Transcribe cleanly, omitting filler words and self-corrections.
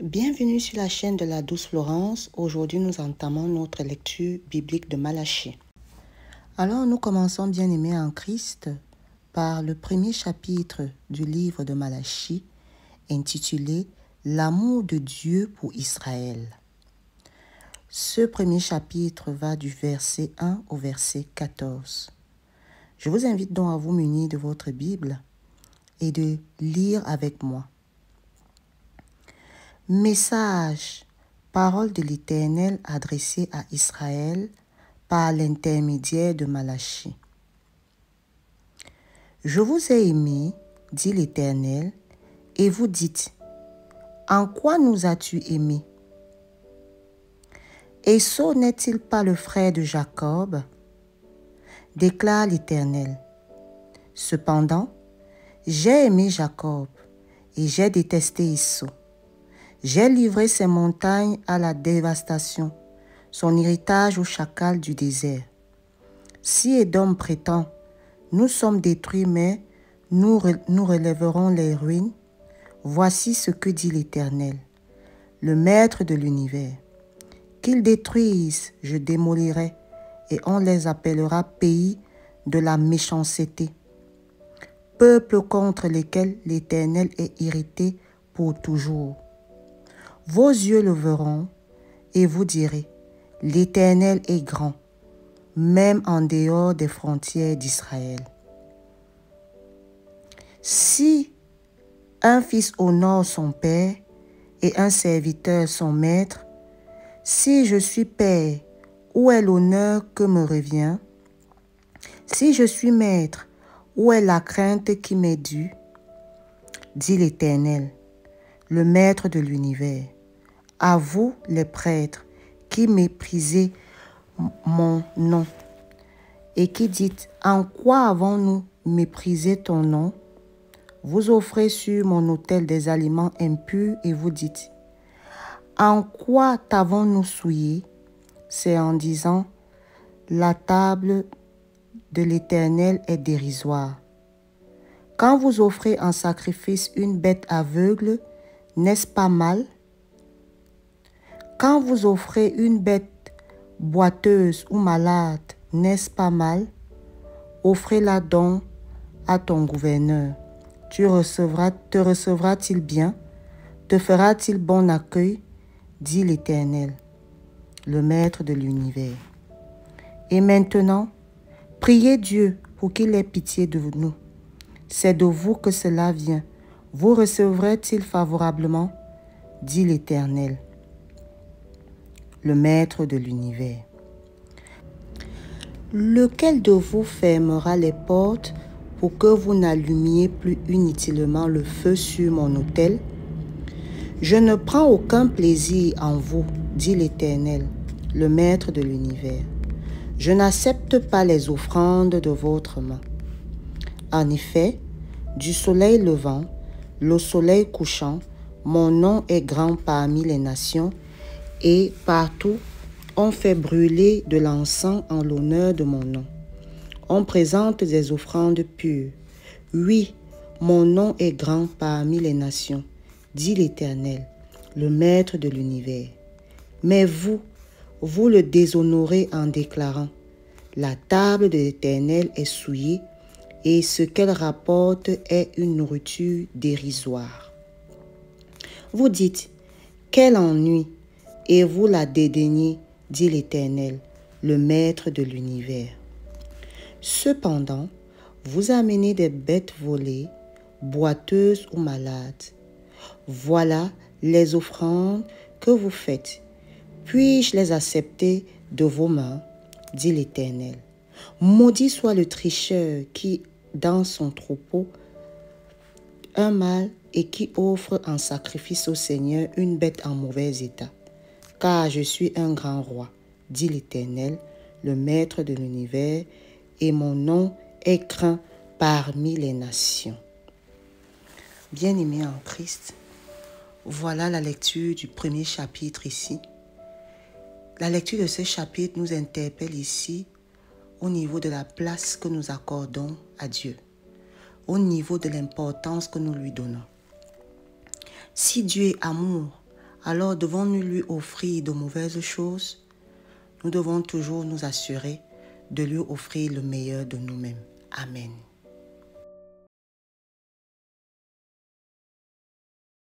Bienvenue sur la chaîne de la douce Florence. Aujourd'hui, nous entamons notre lecture biblique de Malachie. Alors, nous commençons, bien-aimés en Christ, par le premier chapitre du livre de Malachie, intitulé « L'amour de Dieu pour Israël ». Ce premier chapitre va du verset 1 au verset 14. Je vous invite donc à vous munir de votre Bible et de lire avec moi. Message, parole de l'Éternel adressée à Israël par l'intermédiaire de Malachie. Je vous ai aimé, dit l'Éternel, et vous dites, en quoi nous as-tu aimés? Esau n'est-il pas le frère de Jacob? Déclare l'Éternel. Cependant, j'ai aimé Jacob et j'ai détesté Esau. J'ai livré ses montagnes à la dévastation, son héritage au chacal du désert. Si Édom prétend, nous sommes détruits, mais nous relèverons les ruines, voici ce que dit l'Éternel, le Maître de l'univers. Qu'ils détruisent, je démolirai, et on les appellera pays de la méchanceté, peuple contre lesquels l'Éternel est irrité pour toujours. Vos yeux le verront et vous direz, l'Éternel est grand, même en dehors des frontières d'Israël. Si un fils honore son père et un serviteur son maître, si je suis père, où est l'honneur que me revient? Si je suis maître, où est la crainte qui m'est due? Dit l'Éternel, le Maître de l'univers. À vous, les prêtres, qui méprisez mon nom et qui dites, en quoi avons-nous méprisé ton nom? Vous offrez sur mon autel des aliments impurs et vous dites, en quoi t'avons-nous souillé? C'est en disant, la table de l'Éternel est dérisoire. Quand vous offrez en sacrifice une bête aveugle, n'est-ce pas mal? Quand vous offrez une bête boiteuse ou malade, n'est-ce pas mal? Offrez-la donc à ton gouverneur. Te recevra-t-il bien? Te fera-t-il bon accueil? Dit l'Éternel, le Maître de l'univers. Et maintenant, priez Dieu pour qu'il ait pitié de nous. C'est de vous que cela vient. Vous recevrez-il favorablement? Dit l'Éternel, le Maître de l'univers. Lequel de vous fermera les portes pour que vous n'allumiez plus inutilement le feu sur mon autel? Je ne prends aucun plaisir en vous, dit l'Éternel, le Maître de l'univers. Je n'accepte pas les offrandes de votre main. En effet, du soleil levant, le soleil couchant, mon nom est grand parmi les nations, et partout, on fait brûler de l'encens en l'honneur de mon nom. On présente des offrandes pures. Oui, mon nom est grand parmi les nations, dit l'Éternel, le Maître de l'univers. Mais vous le déshonorez en déclarant, la table de l'Éternel est souillée, et ce qu'elle rapporte est une nourriture dérisoire. Vous dites, quel ennui, et vous la dédaignez, dit l'Éternel, le Maître de l'univers. Cependant, vous amenez des bêtes volées, boiteuses ou malades. Voilà les offrandes que vous faites. Puis-je les accepter de vos mains, dit l'Éternel. Maudit soit le tricheur qui, dans son troupeau, un mâle et qui offre en sacrifice au Seigneur une bête en mauvais état. Car je suis un grand roi, dit l'Éternel, le Maître de l'univers, et mon nom est craint parmi les nations. Bien-aimés en Christ, voilà la lecture du premier chapitre ici. La lecture de ce chapitre nous interpelle ici au niveau de la place que nous accordons à Dieu, au niveau de l'importance que nous lui donnons. Si Dieu est amour, alors devons-nous lui offrir de mauvaises choses? Nous devons toujours nous assurer de lui offrir le meilleur de nous-mêmes. Amen.